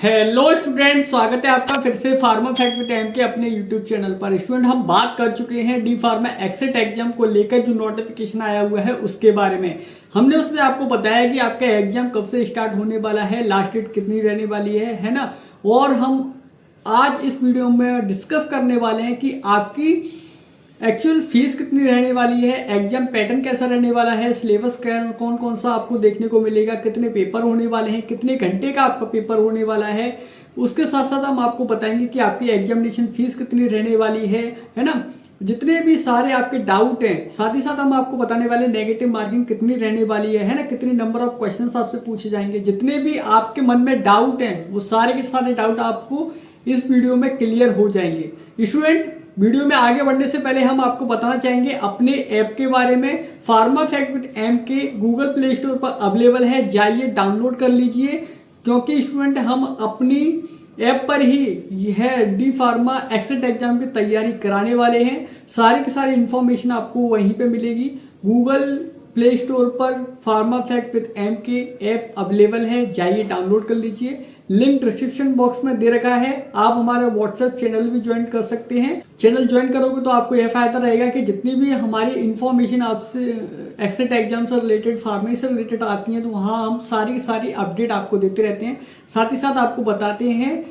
Hello student, स्वागत है आपका फिर से फार्मा फैक्ट विद एम के अपने यूट्यूब चैनल पर। स्टूडेंट, हम बात कर चुके हैं डी फार्मा एक्सेट एग्जाम को लेकर जो नोटिफिकेशन आया हुआ है उसके बारे में। हमने उसमें आपको बताया कि आपका एग्जाम कब से स्टार्ट होने वाला है, लास्ट डेट कितनी रहने वाली है ना। और हम आज इस वीडियो में डिस्कस करने वाले हैं कि आपकी एक्चुअल फीस कितनी रहने वाली है, एग्जाम पैटर्न कैसा रहने वाला है, सिलेबस कौन कौन सा आपको देखने को मिलेगा, कितने पेपर होने वाले हैं, कितने घंटे का आपका पेपर होने वाला है। उसके साथ साथ हम आपको बताएंगे कि आपकी एग्जामिनेशन फीस कितनी रहने वाली है ना। जितने भी सारे आपके डाउट हैं, साथ ही साथ हम आपको बताने वाले नेगेटिव मार्किंग कितनी रहने वाली है ना, कितने नंबर ऑफ क्वेश्चंस आपसे पूछे जाएंगे। जितने भी आपके मन में डाउट हैं वो सारे के सारे डाउट आपको इस वीडियो में क्लियर हो जाएंगे। स्टूडेंट, वीडियो में आगे बढ़ने से पहले हम आपको बताना चाहेंगे अपने ऐप के बारे में। फार्मा फैक्ट विद एम के गूगल प्ले स्टोर पर अवेलेबल है, जाइए डाउनलोड कर लीजिए। क्योंकि स्टूडेंट हम अपनी ऐप पर ही यह डी फार्मा एक्सेट एग्जाम की तैयारी कराने वाले हैं। सारी की सारी इंफॉर्मेशन आपको वहीं पे मिलेगी। गूगल प्ले स्टोर पर फार्मा फैक्ट विद एम के ऐप अवेलेबल है, जाइए डाउनलोड कर लीजिए। लिंक डिस्क्रिप्शन बॉक्स में दे रखा है। आप हमारा व्हाट्सएप चैनल भी ज्वाइन कर सकते हैं। चैनल ज्वाइन करोगे तो आपको यह फायदा रहेगा कि जितनी भी हमारी इंफॉर्मेशन आपसे एक्सेट एग्जाम से रिलेटेड, फार्मेसी से रिलेटेड आती हैं तो वहाँ हम सारी की सारी अपडेट आपको देते रहते हैं। साथ ही साथ आपको बताते हैं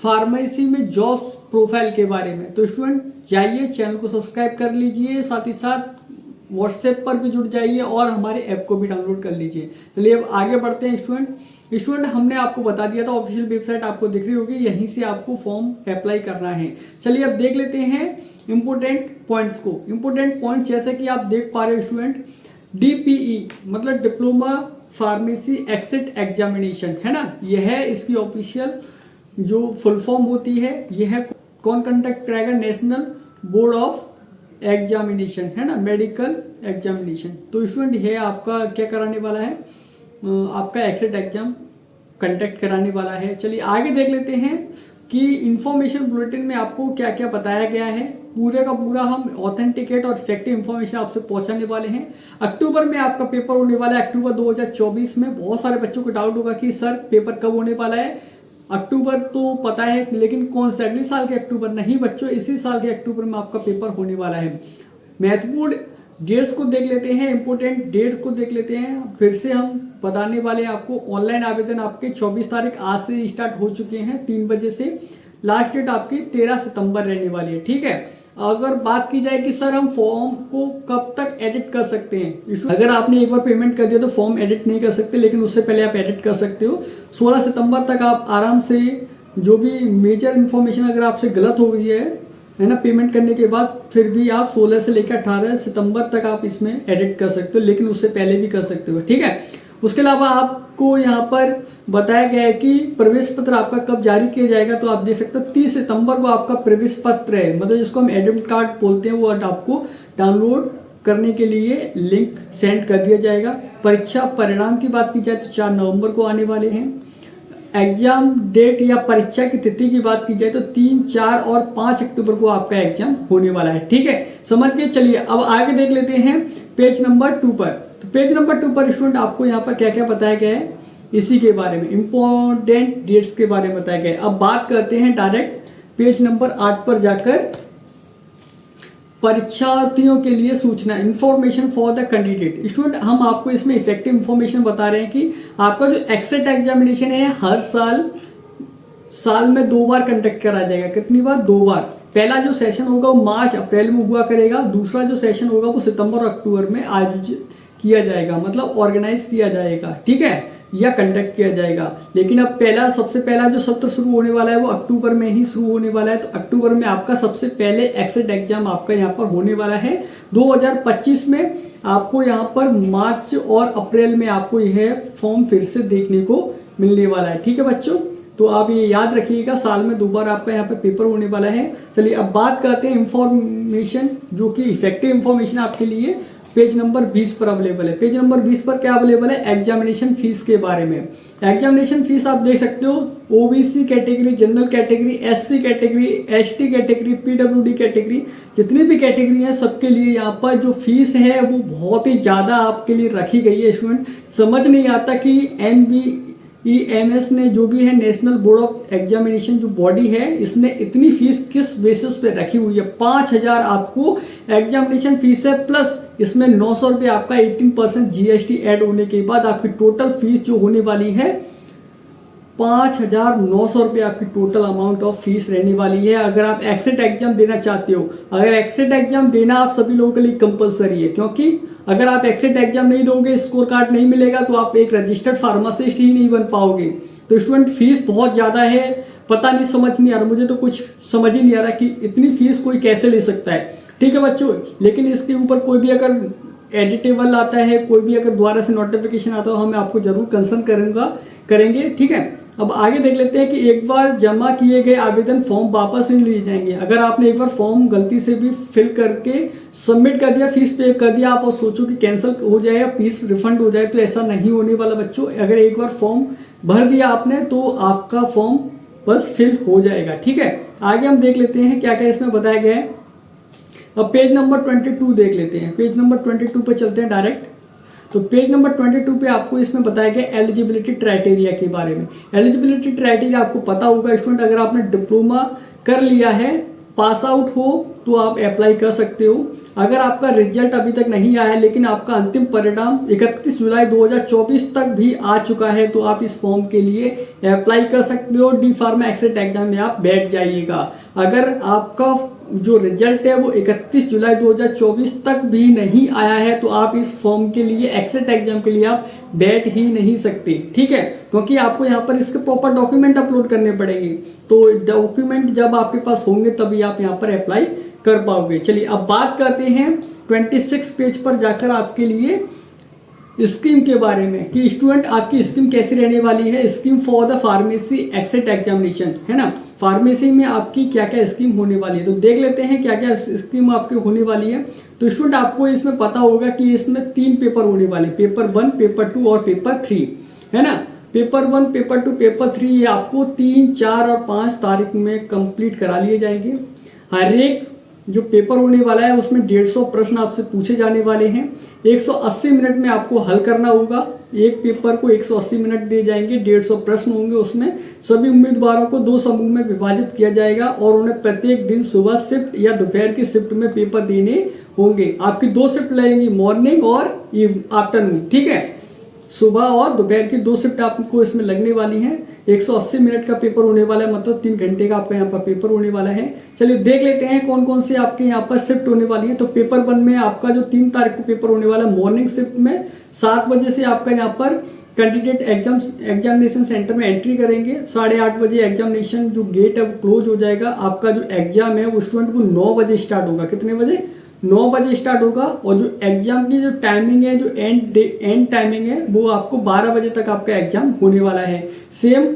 फार्मेसी में जॉब प्रोफाइल के बारे में। तो स्टूडेंट जाइए, चैनल को सब्सक्राइब कर लीजिए, साथ ही साथ व्हाट्सएप पर भी जुड़ जाइए और हमारे ऐप को भी डाउनलोड कर लीजिए। चलिए अब आगे बढ़ते हैं। स्टूडेंट हमने आपको बता दिया था, ऑफिशियल वेबसाइट आपको दिख रही होगी, यहीं से आपको फॉर्म अप्लाई करना है। चलिए अब देख लेते हैं इंपोर्टेंट पॉइंट्स को। इंपोर्टेंट पॉइंट जैसे कि आप देख पा रहे हो स्टूडेंट, डीपीई मतलब डिप्लोमा फार्मेसी एक्सेट एग्जामिनेशन है ना, यह है इसकी ऑफिशियल जो फुल फॉर्म होती है। यह है कौन कंडक्ट कराएगा, नेशनल बोर्ड ऑफ एग्जामिनेशन है ना, मेडिकल एग्जामिनेशन। तो स्टूडेंट यह आपका क्या कराने वाला है, आपका एक्सेट एग्जाम कंडक्ट कराने वाला है। चलिए आगे देख लेते हैं कि इंफॉर्मेशन बुलेटिन में आपको क्या क्या बताया गया है। पूरे का पूरा हम ऑथेंटिकेट और इफेक्टिव इंफॉर्मेशन आपसे पहुंचाने वाले हैं। अक्टूबर में आपका पेपर होने वाला है, अक्टूबर 2024 में। बहुत सारे बच्चों को डाउट होगा कि सर पेपर कब होने वाला है। अक्टूबर तो पता है, लेकिन कौन से अगले साल के अक्टूबर नहीं बच्चों, इसी साल के अक्टूबर में आपका पेपर होने वाला है। महत्वपूर्ण डेट्स को देख लेते हैं, इंपोर्टेंट डेट को देख लेते हैं। फिर से हम बताने वाले हैं आपको, ऑनलाइन आवेदन आपके 24 तारीख आज से स्टार्ट हो चुके हैं 3 बजे से। लास्ट डेट आपकी 13 सितंबर रहने वाली है, ठीक है। अगर बात की जाए कि सर हम फॉर्म को कब तक एडिट कर सकते हैं, अगर आपने एक बार पेमेंट कर दिया तो फॉर्म एडिट नहीं कर सकते, लेकिन उससे पहले आप एडिट कर सकते हो। 16 सितंबर तक आप आराम से जो भी मेजर इन्फॉर्मेशन अगर आपसे गलत हो गई है ना पेमेंट करने के बाद, फिर भी आप 16 से लेकर 18 सितंबर तक आप इसमें एडिट कर सकते हो, लेकिन उससे पहले भी कर सकते हो, ठीक है। उसके अलावा आपको यहाँ पर बताया गया है कि प्रवेश पत्र आपका कब जारी किया जाएगा। तो आप देख सकते हो 30 सितंबर को आपका प्रवेश पत्र है, मतलब जिसको हम एडमिट कार्ड बोलते हैं, वो आपको डाउनलोड करने के लिए लिंक सेंड कर दिया जाएगा। परीक्षा परिणाम की बात की जाए तो 4 नवंबर को आने वाले हैं। एग्जाम डेट या परीक्षा की तिथि की बात की जाए तो 3, 4 और 5 अक्टूबर को आपका एग्जाम होने वाला है, ठीक है। समझ के चलिए अब आगे देख लेते हैं पेज नंबर 2 पर। तो पेज नंबर 2 पर स्टूडेंट आपको यहाँ पर क्या क्या बताया गया है इसी के बारे में, इंपॉर्टेंट डेट्स के बारे में बताया गया है। अब बात करते हैं डायरेक्ट पेज नंबर 8 पर जाकर, परीक्षार्थियों के लिए सूचना, information for the candidate. Student हम आपको इसमें इफेक्टिव इंफॉर्मेशन बता रहे हैं कि आपका जो एक्सेट एग्जामिनेशन है हर साल में 2 बार कंडक्ट करा जाएगा। कितनी बार? 2 बार। पहला जो सेशन होगा वो मार्च अप्रैल में हुआ करेगा, दूसरा जो सेशन होगा वो सितंबर और अक्टूबर में आयोजित किया जाएगा, मतलब ऑर्गेनाइज किया जाएगा, ठीक है, या कंडक्ट किया जाएगा। लेकिन अब सबसे पहला जो सत्र शुरू होने वाला है वो अक्टूबर में ही शुरू होने वाला है। तो अक्टूबर में आपका सबसे पहले एक्सेट एग्जाम आपका यहाँ पर होने वाला है। 2025 में आपको यहाँ पर मार्च और अप्रैल में आपको यह फॉर्म फिर से देखने को मिलने वाला है, ठीक है बच्चों। तो आप ये याद रखिएगा, साल में 2 बार आपका यहाँ पे पेपर होने वाला है। चलिए अब बात करते हैं इंफॉर्मेशन जो कि इफेक्टिव इंफॉर्मेशन आपके लिए पेज नंबर 20 पर अवेलेबल है। पेज नंबर 20 पर क्या अवेलेबल है, एग्जामिनेशन फीस के बारे में। एग्जामिनेशन फीस आप देख सकते हो, OBC category, general category, SC category, ST category, PWD category, जितनी भी कैटेगरी है सबके लिए यहाँ पर जो फीस है वो बहुत ही ज़्यादा आपके लिए रखी गई है। स्टूडेंट समझ नहीं आता कि NBEMS ने जो भी है नेशनल बोर्ड ऑफ एग्जामिनेशन जो बॉडी है, इसने इतनी फीस किस बेसिस पे रखी हुई है? 5,000 आपको एग्जामिनेशन फीस है, प्लस इसमें 900 रुपये आपका 18% GST ऐड होने के बाद आपकी टोटल फीस जो होने वाली है 5,900 रुपये आपकी टोटल अमाउंट ऑफ फीस रहने वाली है। अगर आप एक्सेट एग्जाम देना चाहते हो, अगर एक्सेट एग्जाम देना आप सभी लोगों के लिए कंपलसरी है, क्योंकि अगर आप एक्सेट एग्जाम नहीं दोगे, स्कोर कार्ड नहीं मिलेगा, तो आप एक रजिस्टर्ड फार्मासिस्ट ही नहीं बन पाओगे। तो स्टूडेंट फीस बहुत ज़्यादा है, पता नहीं, समझ नहीं आ रहा, मुझे तो कुछ समझ ही नहीं आ रहा कि इतनी फीस कोई कैसे ले सकता है। ठीक है बच्चों, लेकिन इसके ऊपर कोई भी अगर एडिटेबल आता है, कोई भी अगर दोबारा से नोटिफिकेशन आता है, हम आपको जरूर कंसर्न करेंगे। ठीक है, अब आगे देख लेते हैं कि एक बार जमा किए गए आवेदन फॉर्म वापस नहीं लिए जाएंगे। अगर आपने एक बार फॉर्म गलती से भी फिल करके सबमिट कर दिया, फीस पे कर दिया, आप और सोचो कि कैंसिल हो जाए या फीस रिफंड हो जाए, तो ऐसा नहीं होने वाला बच्चों। अगर एक बार फॉर्म भर दिया आपने तो आपका फॉर्म बस फिल हो जाएगा। ठीक है, आगे हम देख लेते हैं क्या क्या इसमें बताया गया है। अब पेज नंबर 22 देख लेते हैं। पेज नंबर 22 पे चलते हैं डायरेक्ट। तो पेज नंबर 22 पे आपको इसमें बताया गया एलिजिबिलिटी क्राइटेरिया के बारे में। एलिजिबिलिटी क्राइटेरिया आपको पता होगा स्टूडेंट, अगर आपने डिप्लोमा कर लिया है, पास आउट हो, तो आप अप्लाई कर सकते हो। अगर आपका रिजल्ट अभी तक नहीं आया है, लेकिन आपका अंतिम परिणाम 31 जुलाई 2024 तक भी आ चुका है, तो आप इस फॉर्म के लिए अप्लाई कर सकते हो। डी फार्मा एक्सेट एग्जाम में आप बैठ जाइएगा। अगर आपका जो रिजल्ट है वो 31 जुलाई 2024 तक भी नहीं आया है, तो आप इस फॉर्म के लिए, एक्सेट एग्जाम के लिए आप बैठ ही नहीं सकते। ठीक है, क्योंकि आपको यहाँ पर इसके प्रॉपर डॉक्यूमेंट अपलोड करने पड़ेंगे। तो डॉक्यूमेंट जब आपके पास होंगे तभी आप यहाँ पर अप्लाई कर पाओगे। चलिए अब बात करते हैं 26 पेज पर जाकर आपके लिए स्कीम के बारे में कि स्टूडेंट आपकी स्कीम कैसी रहने वाली है। Scheme for the pharmacy exit examination, है ना, फार्मेसी में आपकी क्या क्या स्कीम होने वाली है। तो देख लेते हैं क्या क्या स्कीम आपकी होने वाली है। तो स्टूडेंट आपको इसमें पता होगा कि इसमें 3 पेपर होने वाले, पेपर 1, पेपर 2 और पेपर 3, है ना। पेपर 1, पेपर 2, पेपर 3 ये आपको 3, 4 और 5 तारीख में कंप्लीट करा लिए जाएंगे। हर एक जो पेपर होने वाला है उसमें 150 प्रश्न आपसे पूछे जाने वाले हैं। 180 मिनट में आपको हल करना होगा। एक पेपर को 180 मिनट दिए जाएंगे, 150 प्रश्न होंगे। उसमें सभी उम्मीदवारों को 2 समूह में विभाजित किया जाएगा और उन्हें प्रत्येक दिन सुबह शिफ्ट या दोपहर की शिफ्ट में पेपर देने होंगे। आपकी 2 शिफ्ट लगेंगी, मॉर्निंग और आफ्टरनून। ठीक है, सुबह और दोपहर की 2 शिफ्ट आपको इसमें लगने वाली हैं। 180 मिनट का पेपर होने वाला है, मतलब 3 घंटे का आपका यहाँ पर पेपर होने वाला है। चलिए देख लेते हैं कौन कौन से आपके यहाँ पर शिफ्ट होने वाली है। तो पेपर 1 में आपका जो 3 तारीख को पेपर होने वाला है, मॉर्निंग शिफ्ट में 7 बजे से आपका यहाँ पर कैंडिडेट एग्जामिनेशन सेंटर में एंट्री करेंगे। 8:30 बजे एग्जामिनेशन जो गेट है वो क्लोज हो जाएगा। आपका जो एग्जाम है वो स्टूडेंट को 9 बजे स्टार्ट होगा। कितने बजे? 9 बजे स्टार्ट होगा। और जो एग्जाम की जो टाइमिंग है, जो एंड टाइमिंग है, वो आपको 12 बजे तक आपका एग्जाम होने वाला है। सेम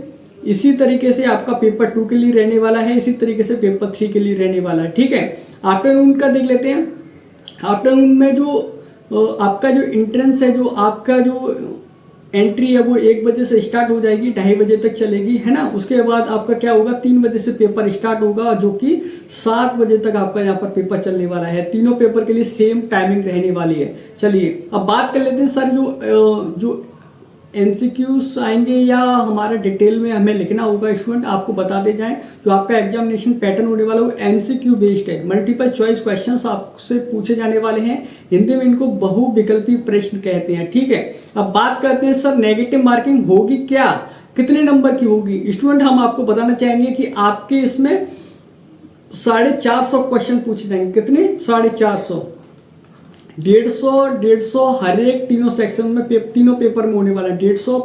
इसी तरीके से आपका पेपर 2 के लिए रहने वाला है, इसी तरीके से पेपर 3 के लिए रहने वाला है। ठीक है, आफ्टरनून का देख लेते हैं। आफ्टरनून में जो आपका जो एंट्रेंस है, जो आपका जो एंट्री है वो 1 बजे से स्टार्ट हो जाएगी, 2:30 बजे तक चलेगी, है ना। उसके बाद आपका क्या होगा, 3 बजे से पेपर स्टार्ट होगा, जो कि 7 बजे तक आपका यहाँ पर पेपर चलने वाला है। तीनों पेपर के लिए सेम टाइमिंग रहने वाली है। चलिए अब बात कर लेते हैं सर, जो MCQs आएंगे या हमारा डिटेल में हमें लिखना होगा स्टूडेंट, आपको बता दे जाएं। जो आपका एग्जामिनेशन पैटर्न होने वाला है वो MCQ बेस्ड है। मल्टीपल चॉइस क्वेश्चंस आपसे पूछे जाने वाले हैं। हिंदी में इनको बहुविकल्पी प्रश्न कहते हैं। ठीक है, अब बात करते हैं सर नेगेटिव मार्किंग होगी क्या, कितने नंबर की होगी। स्टूडेंट हम आपको बताना चाहेंगे कि आपके इसमें 450 क्वेश्चन पूछे जाएंगे। कितने? 450, 150 हर एक तीनों सेक्शन में, तीनों पेपर में होने वाला है। 150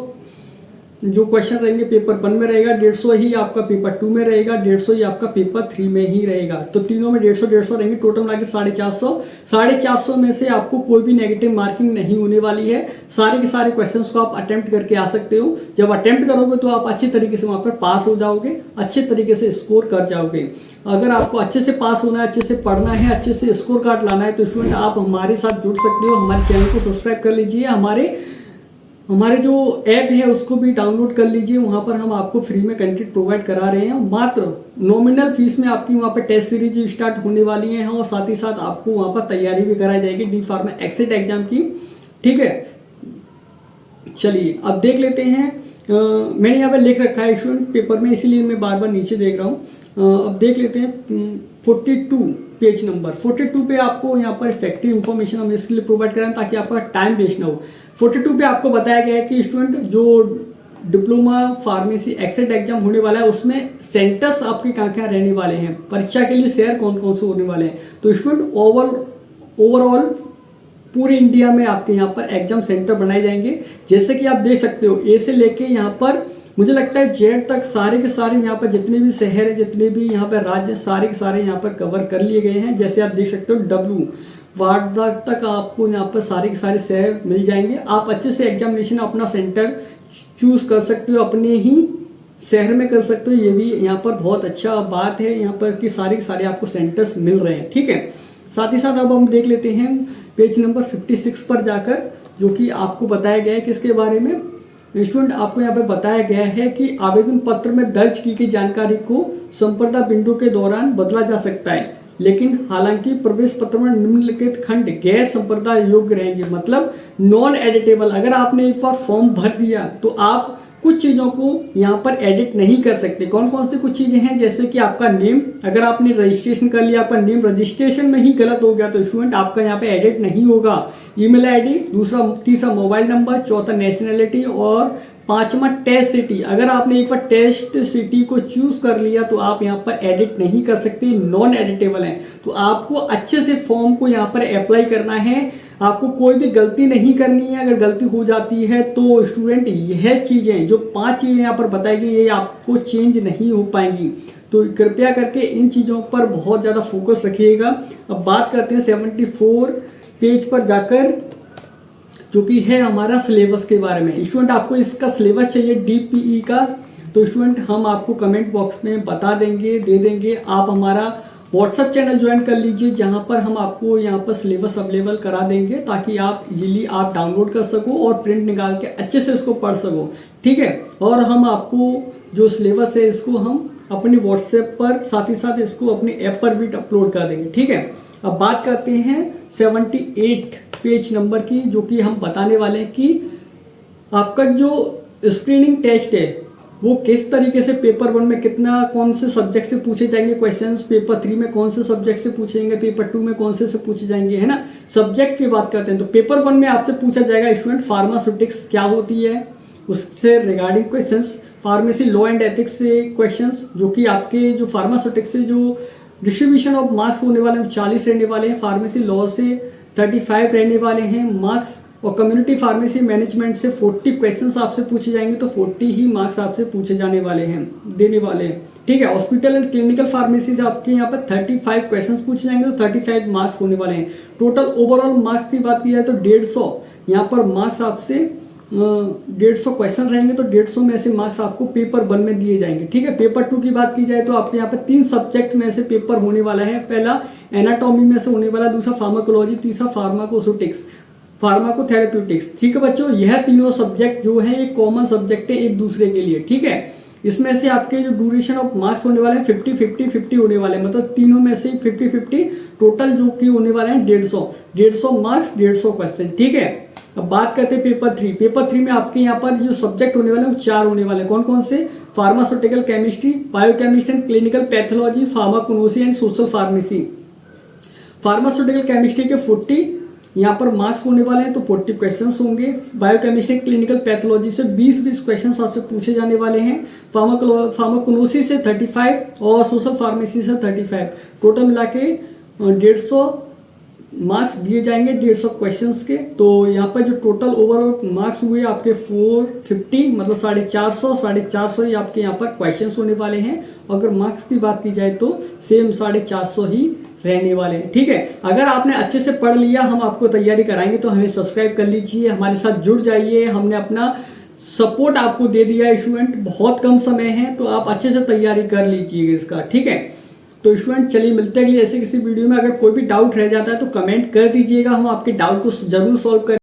जो क्वेश्चन रहेंगे पेपर 1 में रहेगा, 150 ही आपका पेपर 2 में रहेगा, 150 ही आपका पेपर 3 में ही रहेगा। तो तीनों में 150 रहेंगे, टोटल मिला के 450। 450 में से आपको कोई भी नेगेटिव मार्किंग नहीं होने वाली है। सारे के सारे क्वेश्चंस को आप अटेम्प्ट करके आ सकते हो। जब अटेम्प्ट करोगे तो आप अच्छे तरीके से वहाँ पर पास हो जाओगे, अच्छे तरीके से स्कोर कर जाओगे। अगर आपको अच्छे से पास होना है, अच्छे से पढ़ना है, अच्छे से स्कोर कार्ड लाना है, तो स्टूडेंट आप हमारे साथ जुड़ सकते हो। हमारे चैनल को सब्सक्राइब कर लीजिए, हमारे जो ऐप है उसको भी डाउनलोड कर लीजिए। वहाँ पर हम आपको फ्री में कंटेंट प्रोवाइड करा रहे हैं। मात्र नॉमिनल फीस में आपकी वहाँ पर टेस्ट सीरीज स्टार्ट होने वाली है और साथ ही साथ आपको वहाँ पर तैयारी भी कराई जाएगी डी फार्मा एक्सेट एग्जाम की। ठीक है, चलिए अब देख लेते हैं मैंने यहाँ पे लिख रखा है स्टूडेंट पेपर में, इसीलिए मैं बार बार नीचे देख रहा हूँ। अब देख लेते हैं 42 पेज नंबर 42 पे आपको यहाँ पर इफेक्टिव इन्फॉर्मेशन हम इसके लिए प्रोवाइड करें ताकि आपका टाइम वेस्ट ना हो। 42 पे आपको बताया गया है कि स्टूडेंट जो डिप्लोमा फार्मेसी एक्सेट एग्जाम होने वाला है उसमें सेंटर्स आपके कहाँ कहाँ रहने वाले हैं, परीक्षा के लिए शहर कौन कौन से होने वाले हैं। तो स्टूडेंट ओवरऑल पूरे इंडिया में आपके यहाँ पर एग्जाम सेंटर बनाए जाएंगे। जैसे कि आप देख सकते हो ए से लेके यहाँ पर मुझे लगता है जेड तक सारे के सारे यहाँ पर जितने भी शहर हैं, जितने भी यहाँ पर राज्य, सारे के सारे यहाँ पर कवर कर लिए गए हैं। जैसे आप देख सकते हो डब्ल्यू वार्ड तक आपको यहाँ पर सारे के सारे शहर मिल जाएंगे। आप अच्छे से एग्जामिनेशन अपना सेंटर चूज कर सकते हो, अपने ही शहर में कर सकते हो। ये भी यहाँ पर बहुत अच्छा बात है यहाँ पर कि सारे के सारे आपको सेंटर्स मिल रहे हैं, ठीक है। साथ ही साथ अब हम देख लेते हैं पेज नंबर 56 पर जाकर, जो कि आपको बताया गया है किसके बारे में। स्टूडेंट आपको यहाँ पे बताया गया है कि आवेदन पत्र में दर्ज की गई जानकारी को संप्रदा विंडो के दौरान बदला जा सकता है, लेकिन हालांकि प्रवेश पत्र में निम्नलिखित खंड गैर संप्रदा योग्य रहेंगे, मतलब नॉन एडिटेबल। अगर आपने एक बार फॉर्म भर दिया तो आप कुछ चीज़ों को यहाँ पर एडिट नहीं कर सकते। कौन कौन सी कुछ चीज़ें हैं, जैसे कि आपका नेम, अगर आपने रजिस्ट्रेशन कर लिया, आपका नेम रजिस्ट्रेशन में ही गलत हो गया तो स्टूडेंट आपका यहाँ पे एडिट नहीं होगा। ईमेल आईडी, तीसरा मोबाइल नंबर, चौथा नेशनैलिटी और पांचवा टेस्ट सिटी। अगर आपने एक बार टेस्ट सिटी को चूज कर लिया तो आप यहाँ पर एडिट नहीं कर सकते, नॉन एडिटेबल है। तो आपको अच्छे से फॉर्म को यहाँ पर अप्लाई करना है, आपको कोई भी गलती नहीं करनी है। अगर गलती हो जाती है तो स्टूडेंट यह चीज़ें जो 5 चीज़ें यहाँ पर बताई गई ये आपको चेंज नहीं हो पाएंगी। तो कृपया करके इन चीज़ों पर बहुत ज़्यादा फोकस रखिएगा। अब बात करते हैं 74 पेज पर जाकर, जो कि है हमारा सिलेबस के बारे में। स्टूडेंट आपको इसका सिलेबस चाहिए DPE का, तो स्टूडेंट हम आपको कमेंट बॉक्स में बता देंगे, दे देंगे। आप हमारा व्हाट्सएप चैनल ज्वाइन कर लीजिए, जहां पर हम आपको यहां पर सिलेबस अवेलेबल करा देंगे ताकि आप इजीली आप डाउनलोड कर सको और प्रिंट निकाल के अच्छे से इसको पढ़ सको, ठीक है। और हम आपको जो सिलेबस है इसको हम अपने व्हाट्सएप पर, साथ ही साथ इसको अपने ऐप पर भी अपलोड कर देंगे, ठीक है। अब बात करते हैं 78 पेज नंबर की, जो कि हम बताने वाले हैं कि आपका जो स्क्रीनिंग टेस्ट है वो किस तरीके से पेपर 1 में कितना, कौन से सब्जेक्ट से पूछे जाएंगे क्वेश्चंस, पेपर 3 में कौन से सब्जेक्ट से पूछेंगे, पेपर 2 में कौन से पूछे जाएंगे, है ना। सब्जेक्ट की बात करते हैं तो पेपर 1 में आपसे पूछा जाएगा स्टूडेंट फार्मास्यूटिक्स क्या होती है, उससे regarding questions, pharmacy law and ethics से क्वेश्चंस, जो कि आपके जो फार्मास्यूटिक्स से जो डिस्ट्रीब्यूशन ऑफ मार्क्स होने वाले हैं 40 रहने वाले हैं, फार्मेसी लॉ से 35 रहने वाले हैं मार्क्स, और कम्युनिटी फार्मेसी मैनेजमेंट से 40 क्वेश्चंस आपसे पूछे जाएंगे, तो 40 ही मार्क्स आपसे पूछे जाने वाले हैं, देने वाले हैं, ठीक है। हॉस्पिटल एंड क्लिनिकल फार्मेसी से आपके यहाँ पर 35 क्वेश्चंस पूछे जाएंगे, तो 35 मार्क्स होने वाले हैं। टोटल ओवरऑल मार्क्स की बात की जाए तो 150 यहाँ पर मार्क्स आपसे 150 क्वेश्चन रहेंगे, तो 150 में से मार्क्स आपको पेपर 1 में दिए जाएंगे, ठीक है। पेपर 2 की बात की जाए तो आपके यहाँ पर 3 सब्जेक्ट में से पेपर होने वाला है। पहला एनाटॉमी में से होने वाला, दूसरा फार्माकोलॉजी, तीसरा फार्माकोथेरेप्यूटिक्स, ठीक है बच्चों। यह तीनों सब्जेक्ट जो है एक कॉमन सब्जेक्ट है एक दूसरे के लिए, ठीक है। इसमें से आपके जो ड्यूरेशन ऑफ मार्क्स होने वाले हैं 50-50-50 होने वाले हैं, मतलब तीनों में से 50-50 टोटल जो कि होने वाले हैं 150 मार्क्स 150 क्वेश्चन, ठीक है। अब बात करते हैं पेपर 3। पेपर 3 में आपके यहाँ पर जो सब्जेक्ट होने वाले हैं वो 4 होने वाले हैं। कौन कौन से? Pharmaceutical chemistry, biochemistry and clinical pathology, pharmacognosy and social pharmacy. Pharmaceutical chemistry के 40 यहाँ पर मार्क्स होने वाले हैं, तो 40 क्वेश्चंस होंगे। बायोकेमिस्ट्री क्लिनिकल पैथोलॉजी से 20 क्वेश्चंस आपसे पूछे जाने वाले हैं। फार्माकोनोसी से 35 और सोशल फार्मेसी से 35, टोटल मिला के 150 मार्क्स दिए जाएंगे 150 क्वेश्चंस के। तो यहाँ पर जो टोटल ओवरऑल मार्क्स हुए आपके 450, मतलब 450 ही आपके यहाँ पर क्वेश्चंस होने वाले हैं। अगर मार्क्स की बात की जाए तो सेम 450 ही रहने वाले हैं, ठीक है। अगर आपने अच्छे से पढ़ लिया, हम आपको तैयारी कराएंगे, तो हमें सब्सक्राइब कर लीजिए, हमारे साथ जुड़ जाइए। हमने अपना सपोर्ट आपको दे दिया है स्टूडेंट, बहुत कम समय है, तो आप अच्छे से तैयारी कर लीजिए इसका, ठीक है। तो स्टूडेंट चलिए मिलते हैं अगली ऐसे किसी वीडियो में। अगर कोई भी डाउट रह जाता है तो कमेंट कर दीजिएगा, हम आपके डाउट को जरूर सॉल्व करें।